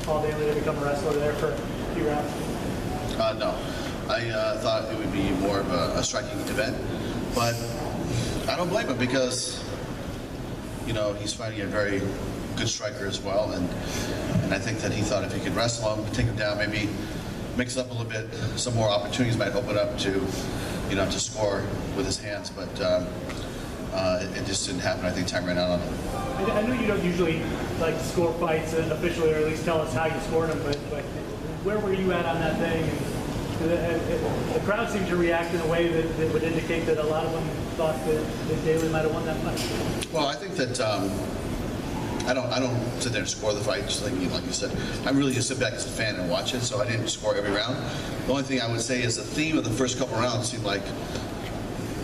Paul Daley to become a wrestler there for a few rounds? No. I thought it would be more of a striking event, but I don't blame him because, he's fighting a very good striker as well, and I think that he thought if he could wrestle him, take him down, maybe mix it up a little bit, some more opportunities might open up to, to score with his hands, but it just didn't happen. I think time ran out on him. I know you don't usually like to score fights officially, or at least tell us how you scored them, but where were you at on that thing? The crowd seemed to react in a way that would indicate that a lot of them thought that Daley might have won that fight. Well, I think that I don't sit there and score the fight just like you said. I really just sit back as a fan and watch it, so I didn't score every round. The only thing I would say is the theme of the first couple rounds seemed like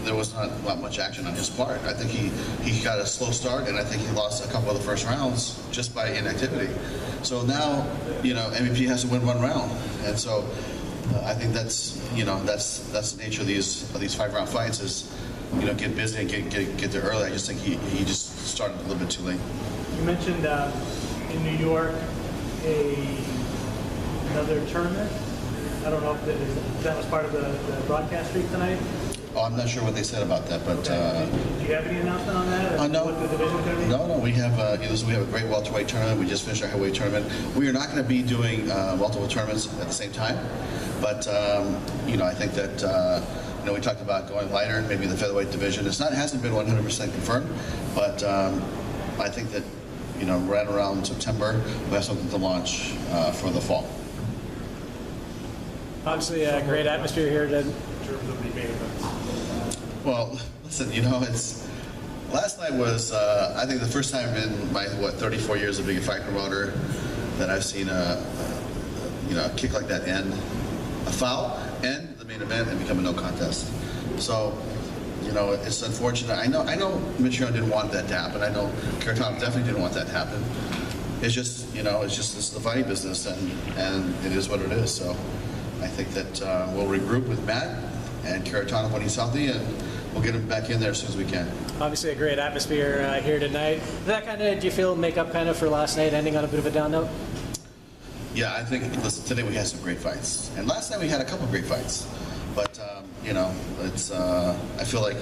there was not much action on his part. I think he got a slow start, and I think he lost a couple of the first rounds just by inactivity. So now, MVP has to win one round, and so I think that's the nature of these 5-round fights is get busy and get there early. I just think he just started a little bit too late. You mentioned in New York another tournament. I don't know if that was part of the broadcast streak tonight. Oh, I'm not sure what they said about that, but okay. Do you have any announcement on that? No. What the division could be? No. We have we have a great welterweight tournament. We just finished our heavyweight tournament. We are not going to be doing multiple tournaments at the same time, but I think that we talked about going lighter, maybe the featherweight division. It hasn't been 100% confirmed, but I think that right around September we have something to launch for the fall. Obviously, a great atmosphere here today. Well, listen, it's last night was I think the first time in my 34 years of being a fight promoter that I've seen a kick like that end a foul end the main event and become a no contest. So it's unfortunate. I know Michigan didn't want that to happen. I know Karatanov definitely didn't want that to happen. It's just it's the fighting business, and it is what it is. So I think that we'll regroup with Matt and Karatanov when he's healthy, and we'll get him back in there as soon as we can. Obviously a great atmosphere here tonight. Do you feel make up kind of for last night, ending on a bit of a down note? Yeah, I think, listen, today we had some great fights. And last night we had a couple great fights. But, it's, I feel like,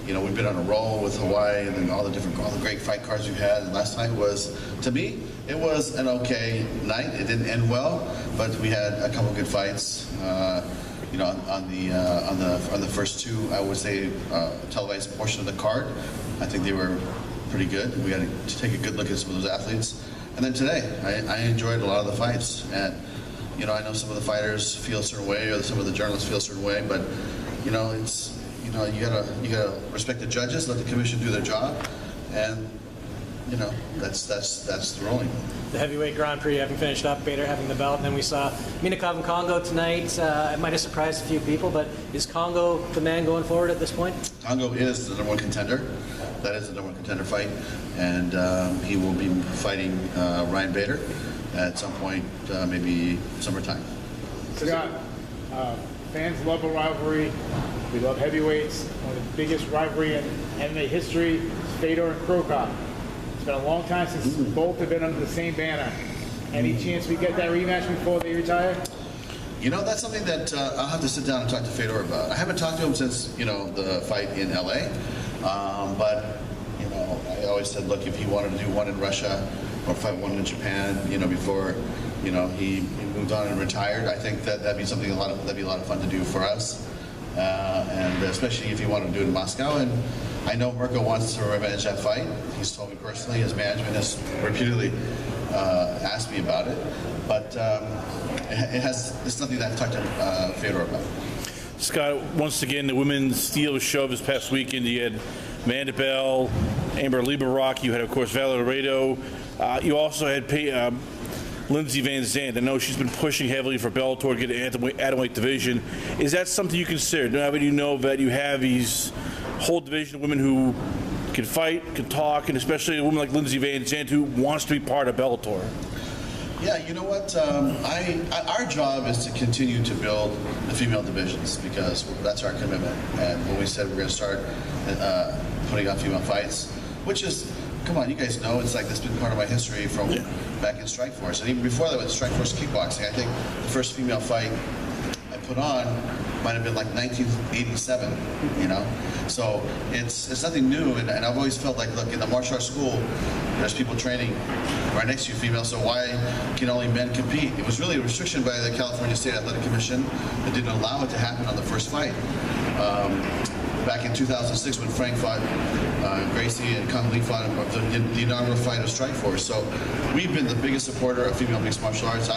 we've been on a roll with Hawaii and then all the great fight cards we've had. And last night was, to me, it was an okay night. It didn't end well, but we had a couple good fights. On the first two, I would say, televised portion of the card, I think they were pretty good. We got to take a good look at some of those athletes. And then today, I enjoyed a lot of the fights. And, I know some of the fighters feel a certain way, or some of the journalists feel a certain way, but, it's, you gotta respect the judges, let the commission do their job, and, that's the ruling. The heavyweight Grand Prix having finished up, Bader having the belt, and then we saw Minakov and Congo tonight. It might have surprised a few people, but is Congo the man going forward at this point? Congo is the number one contender. That is the number one contender fight, and he will be fighting Ryan Bader at some point, maybe summertime. Scott, fans love a rivalry. We love heavyweights. One of the biggest rivalry in MMA history is Fedor and Crow Cop. It's been a long time since both have been under the same banner. Any chance we get that rematch before they retire? That's something that I'll have to sit down and talk to Fedor about. I haven't talked to him since, the fight in LA. But, I always said, look, if he wanted to do one in Russia or fight one in Japan, before, he moved on and retired, I think that'd be something that'd be a lot of fun to do for us. And especially if he wanted to do it in Moscow. And I know Mirko wants to revenge that fight. He's told me personally. His management has repeatedly asked me about it. But it's something that I've talked to Fedor about. Scott, once again, the women's steel show this past weekend. You had Amanda Bell, Amber Lieberrock. You had, of course, Valerie Loureda. You also had Lindsey Van Zandt. I know she's been pushing heavily for Bellator to get an Atomweight division. Is that something you consider? Now that you know that you have these whole division of women who can fight, can talk, and especially a woman like Lindsey Van Zandt who wants to be part of Bellator? Yeah, you know what? Our job is to continue to build the female divisions because that's our commitment. And when we said we're going to start putting on female fights, which is, come on, you guys know, it's like that's been part of my history from back in Strikeforce. And even before that with Strikeforce Kickboxing, I think the first female fight I put on might have been like 1987, you know? So it's nothing new, and I've always felt like, look, in the martial arts school, there's people training right next to you females, so why can only men compete? It was really a restriction by the California State Athletic Commission that didn't allow it to happen on the first fight. Back in 2006 when Frank fought Gracie and Kung Lee fought the inaugural fight of Strikeforce. So we've been the biggest supporter of female mixed martial arts.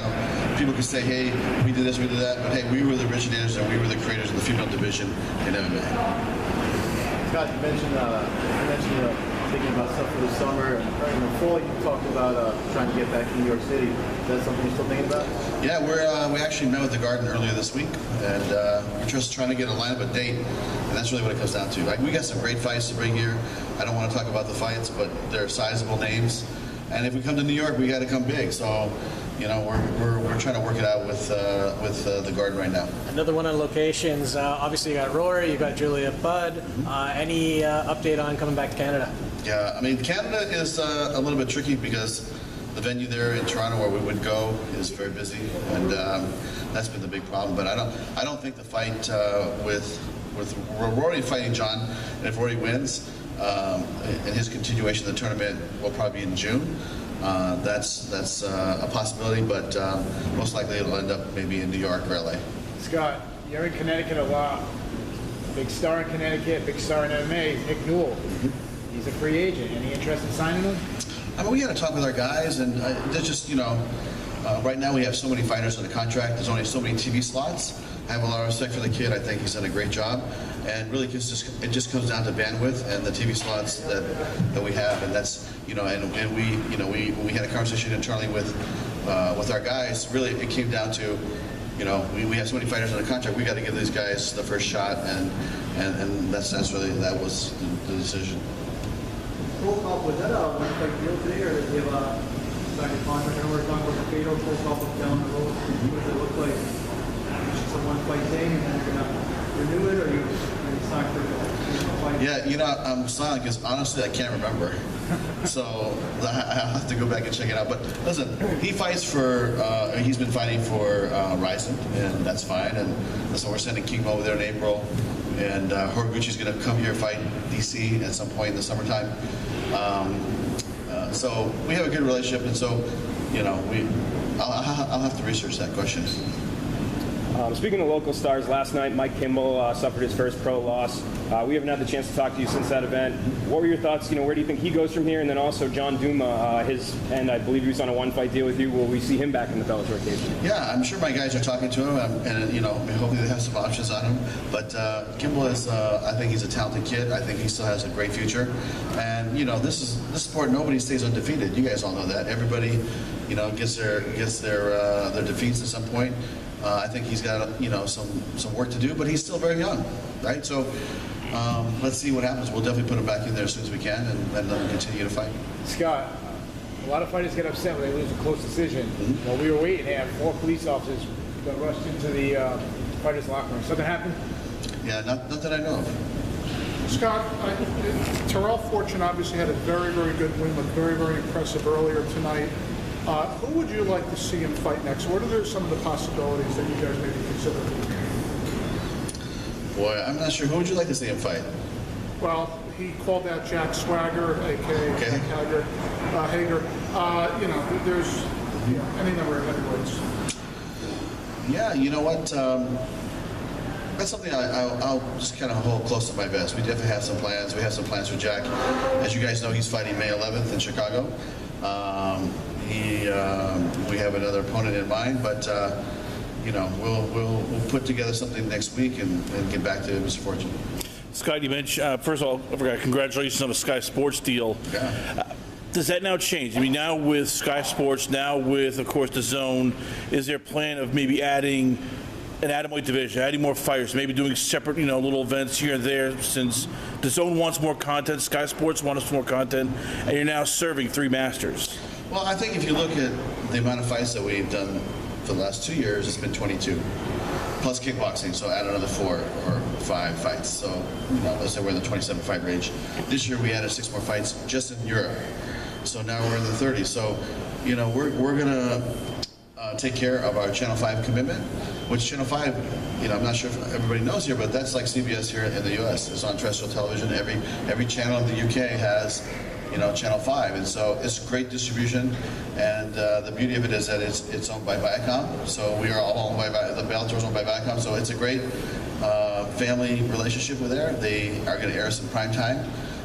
People can say, hey, we did this, we did that, but hey, we were the originators and we were the creators of the female division in MMA. Scott, you mentioned thinking about stuff for the summer, and in the fall you talked about trying to get back to New York City. Is that something you're still thinking about? Yeah, we actually met with the Garden earlier this week, and we're just trying to get a lineup, a date, and that's really what it comes down to. Like, we got some great fights to bring here. I don't want to talk about the fights, but they're sizable names, and if we come to New York, we got to come big. So, you know, we're trying to work it out with the Garden right now. Another one on locations. Obviously, you got Rory, you got Julia Budd. Any update on coming back to Canada? Yeah, I mean, Canada is a little bit tricky because the venue there in Toronto where we would go is very busy, and that's been the big problem. But I don't think the fight with Rory fighting John, and if Rory wins, and his continuation of the tournament will probably be in June. That's a possibility, but most likely it'll end up maybe in New York or LA. Scott, you're in Connecticut a lot. Big star in Connecticut, big star in MMA, Nick Newell. He's a free agent. Any interest in signing him? I mean, we got to talk with our guys, and there's just, you know, right now we have so many fighters under contract. There's only so many TV slots. I have a lot of respect for the kid. I think he's done a great job, and really it just comes down to bandwidth and the TV slots that we have, and that's, you know, and we had a conversation internally with our guys. Really, it came down to, you know, we have so many fighters under contract. We got to give these guys the first shot, and that was the decision. Protocol, was that a one-fight deal today, or did you have a second contract? I know we're talking about the fatal protocol down the road. What does it look like? It's a one-fight thing, and then you're going to renew it, or you sign for a fight? Yeah, you know, I'm silent because honestly I can't remember. So I'll have to go back and check it out. But listen, he fights for, he's been fighting for Ryzen, and that's fine. And so we're sending King over there in April. And Horiguchi's going to come here fight DC at some point in the summertime. So we have a good relationship, and so, you know, I'll have to research that question. Speaking of local stars, last night Mike Kimball suffered his first pro loss. We haven't had the chance to talk to you since that event. What were your thoughts? You know, where do you think he goes from here? And then also John Duma, I believe he was on a one-fight deal with you. Will we see him back in the Bellator cage? Yeah, I'm sure my guys are talking to him, and you know, hopefully they have some options on him. But Kimball is, I think he's a talented kid. I think he still has a great future. And you know, this sport, nobody stays undefeated. You guys all know that. Everybody, you know, gets their defeats at some point. I think he's got, you know, some work to do, but he's still very young, right? So let's see what happens. We'll definitely put him back in there as soon as we can, and let him continue to fight. Scott, a lot of fighters get upset when they lose a close decision. While we were waiting, they had 4 police officers got rushed into the fighters' locker room. Something happened? Yeah, not that I know of. Scott, Terrell Fortune obviously had a very, very good win, looked very, very impressive earlier tonight. Who would you like to see him fight next? What are some of the possibilities that you guys may be considering? Boy, I'm not sure. Who would you like to see him fight? Well, he called out Jack Swagger, a.k.a. Hager. You know, there's any number of heavyweights. Yeah, you know what? That's something I'll just kind of hold close to my vest. We definitely have some plans. We have some plans for Jack. As you guys know, he's fighting May 11th in Chicago. We have another opponent in mind, but you know, we'll put together something next week and get back to Mr. Fortune. Scott, you mentioned, first of all, I forgot, congratulations on the Sky Sports deal. Yeah. Does that now change? I mean, now with Sky Sports, now with, of course, the Zone, is there a plan of maybe adding an Atomweight division, adding more fighters, maybe doing separate, you know, little events here and there, since the Zone wants more content, Sky Sports wants more content, and you're now serving 3 masters? Well, I think if you look at the amount of fights that we've done for the last 2 years, it's been 22. Plus kickboxing, so add another 4 or 5 fights. So, you know, let's say we're in the 27 fight range. This year we added 6 more fights just in Europe. So now we're in the 30s. So you know, we're gonna take care of our Channel 5 commitment, which Channel 5, you know, I'm not sure if everybody knows here, but that's like CBS here in the U.S. It's on terrestrial television. Every channel in the UK has, you know, Channel 5, and so it's great distribution. And the beauty of it is that it's owned by Viacom, so we are all owned by the Bellator is owned by Viacom, so it's a great family relationship with there. They are going to air some prime time,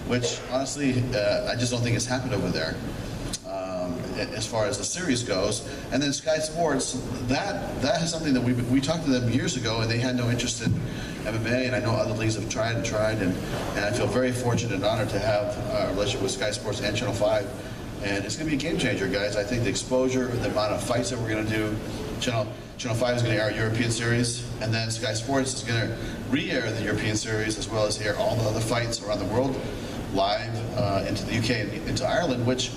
which honestly I just don't think has happened over there. As far as the series goes, and then Sky Sports, that is something that we talked to them years ago, and they had no interest in MMA, and I know other leagues have tried, and I feel very fortunate and honored to have a relationship with Sky Sports and Channel 5, and it's going to be a game changer, guys. I think the exposure, the amount of fights that we're going to do, Channel 5 is going to air a European series, and then Sky Sports is going to re-air the European series as well as air all the other fights around the world live into the UK and into Ireland, which,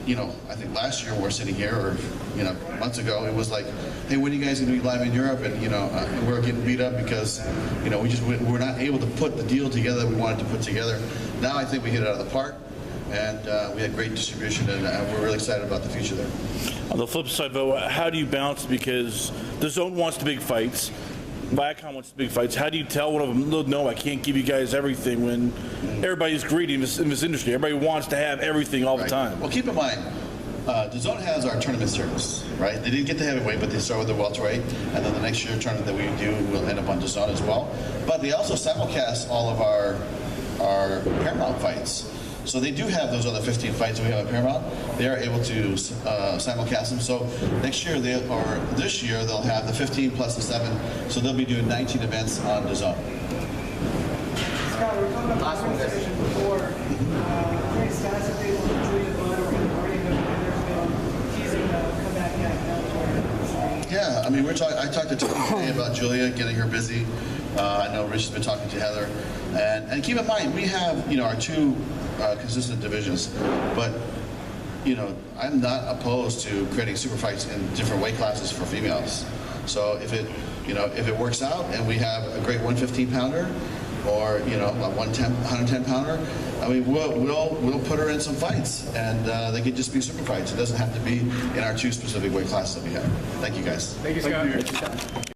you know, I think last year we're sitting here, or, you know, months ago, it was like, hey, when are you guys going to be live in Europe? And, you know, we're getting beat up because, you know, we're not able to put the deal together that we wanted to put together. Now I think we hit it out of the park, and we had great distribution, and we're really excited about the future there. On the flip side, though, how do you balance, because the zone wants the big fights, Viacom wants the big fights. How do you tell one of them, no, I can't give you guys everything, when everybody's greedy in this industry? Everybody wants to have everything all the time. Well, keep in mind, DAZN has our tournament series, right? They didn't get the heavyweight, but they start with the welterweight, and then the next year tournament that we do will end up on DAZN as well. But they also simulcast all of our Paramount fights. So they do have those other 15 fights that we have at Paramount. They are able to simulcast them. So next year, this year, they'll have the 15 plus the 7. So they'll be doing 19 events on DAZN. Scott, we were talking about the division before. Great stats that they want to Julia Budd or already teasing comeback at Bellator. Yeah, I mean, I talked to Tony today about Julia getting her busy. I know Rich has been talking to Heather. And keep in mind, we have, you know, our two consistent divisions, but, you know, I'm not opposed to creating super fights in different weight classes for females. So if it works out and we have a great 115-pounder or, you know, a 110-pounder, I mean, we'll put her in some fights, and they could just be super fights. It doesn't have to be in our two specific weight classes that we have. Thank you, guys. Thank you, Scott.